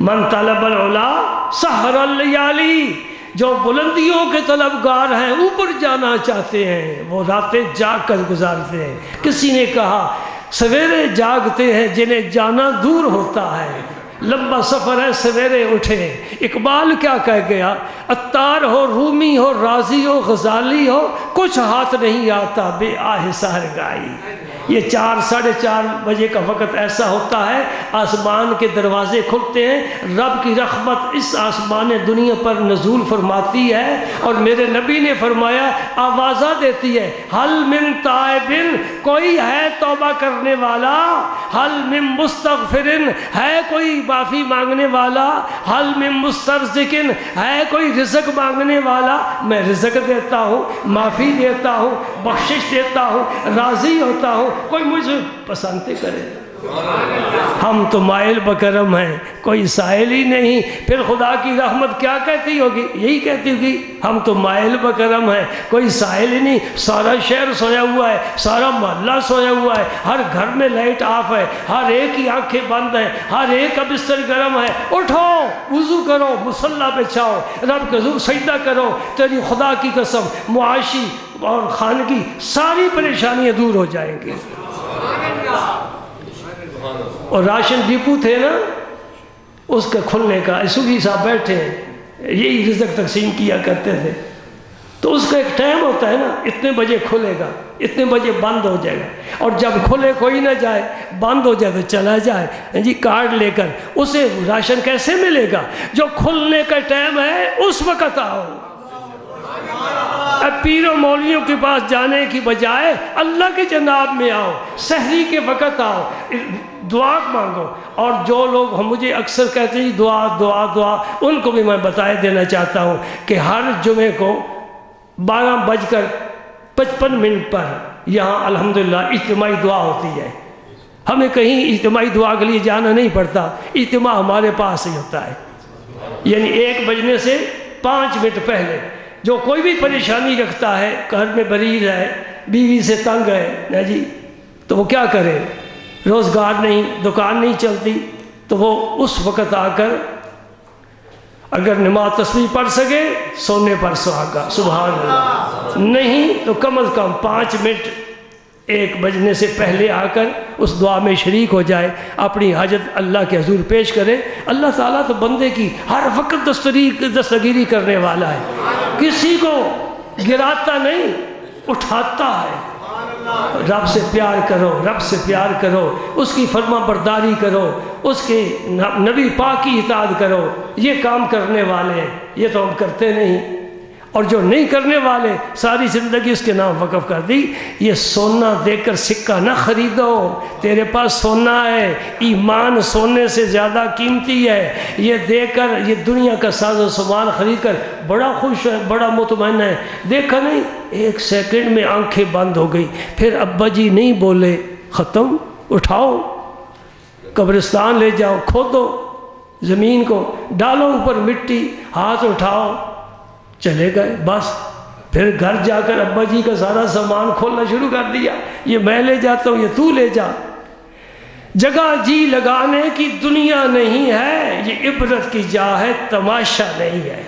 من طلب العلا سحر اللیالی، جو بلندیوں کے طلبگار ہیں، اوپر جانا چاہتے ہیں، وہ راتیں جاگ کر گزارتے ہیں۔ کسی نے کہا سویرے جاگتے ہیں جنہیں جانا دور ہوتا ہے، لمبا سفر ہے سویرے اٹھے۔ اقبال کیا کہہ گیا؟ عطار ہو، رومی ہو، رازی ہو، غزالی ہو، کچھ ہاتھ نہیں آتا بے آہ سحر گائی۔ یہ 4-4:30 بجے کا وقت ایسا ہوتا ہے، آسمان کے دروازے کھلتے ہیں، رب کی رحمت اس آسمان دنیا پر نزول فرماتی ہے، اور میرے نبی نے فرمایا آوازہ دیتی ہے، حل من تائبن، کوئی ہے توبہ کرنے والا، حل من مستغفرن، ہے کوئی معافی مانگنے والا، حل من مسترزقن، ہے کوئی رزق مانگنے والا۔ میں رزق دیتا ہوں، معافی دیتا ہوں، بخشش دیتا ہوں، راضی ہوتا ہوں، کوئی مجھے پسند کرے۔ ہم تو مائل بکرم ہیں، کوئی سائل ہی نہیں۔ پھر خدا کی رحمت کیا کہتی ہوگی؟ یہی کہتی ہوگی ہم تو مائل بکرم ہیں، کوئی سائل ہی نہیں۔ سارا شہر سویا ہوا ہے، سارا محلہ سویا ہوا ہے، ہر گھر میں لائٹ آف ہے، ہر ایک کی آنکھیں بند ہیں، ہر ایک کا بستر گرم ہے۔ اٹھو، وضو کرو، مصلی بچھاؤ، رب کے حضور سجدہ کرو۔ تیری خدا کی قسم معاشی اور خانگی ساری پریشانیاں دور ہو جائیں گی۔ اور راشن ڈپو تھے نا، اس کا کھلنے کا، صوفی صاحب بیٹھے ہیں، یہی رزق تقسیم کیا کرتے تھے، تو اس کا ایک ٹائم ہوتا ہے نا، اتنے بجے کھلے گا، اتنے بجے بند ہو جائے گا، اور جب کھلے کوئی نہ جائے، بند ہو جائے تو چلا جائے جی کارڈ لے کر۔ اسے راشن کیسے ملے گا؟ جو کھلنے کا ٹائم ہے اس وقت آؤ۔ اب پیر و مولویوں کے پاس جانے کی بجائے اللہ کی جناب میں آؤ، سحری کے وقت آؤ، دعا مانگو۔ اور جو لوگ مجھے اکثر کہتے ہیں دعا دعا دعا، ان کو بھی میں بتائے دینا چاہتا ہوں کہ ہر جمعے کو 12:55 پر یہاں الحمدللہ اجتماعی دعا ہوتی ہے۔ ہمیں کہیں اجتماعی دعا کے لیے جانا نہیں پڑتا، اجتماع ہمارے پاس ہی ہوتا ہے۔ یعنی 1 بجنے سے 5 منٹ پہلے جو کوئی بھی پریشانی رکھتا ہے، گھر میں مریض ہے، بیوی سے تنگ ہے نا جی، تو وہ کیا کرے؟ روزگار نہیں، دکان نہیں چلتی، تو وہ اس وقت آ کر اگر نماز تسبیح پڑھ سکے سونے پر سہاگا، سبحان اللہ، نہیں تو کم از کم 5 منٹ 1 بجنے سے پہلے آ کر اس دعا میں شریک ہو جائے، اپنی حاجت اللہ کے حضور پیش کرے۔ اللہ تعالیٰ تو بندے کی ہر وقت دستگیری کرنے والا ہے، کسی کو گراتا نہیں، اٹھاتا ہے۔ رب سے پیار کرو، رب سے پیار کرو، اس کی فرما برداری کرو، اس کے نبی پاک کی اطاعت کرو، یہ کام کرنے والے ہیں۔ یہ تو ہم کرتے نہیں، اور جو نہیں کرنے والے ساری زندگی اس کے نام وقف کر دی۔ یہ سونا دے کر سکہ نہ خریدو، تیرے پاس سونا ہے، ایمان سونے سے زیادہ قیمتی ہے۔ یہ دے کر، یہ دنیا کا ساز و سامان خرید کر بڑا خوش ہے، بڑا مطمئن ہے، دیکھا نہیں 1 سیکنڈ میں آنکھیں بند ہو گئی، پھر ابا جی نہیں بولے، ختم۔ اٹھاؤ، قبرستان لے جاؤ، کھودو زمین کو، ڈالو اوپر مٹی، ہاتھ اٹھاؤ، چلے گئے بس۔ پھر گھر جا کر ابا جی کا سارا سامان کھولنا شروع کر دیا، یہ میں لے جاتا ہوں، یہ تو لے جا۔ جگہ جی لگانے کی دنیا نہیں ہے، یہ عبرت کی جا ہے، تماشا نہیں ہے۔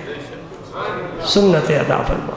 سنت ادا فرما۔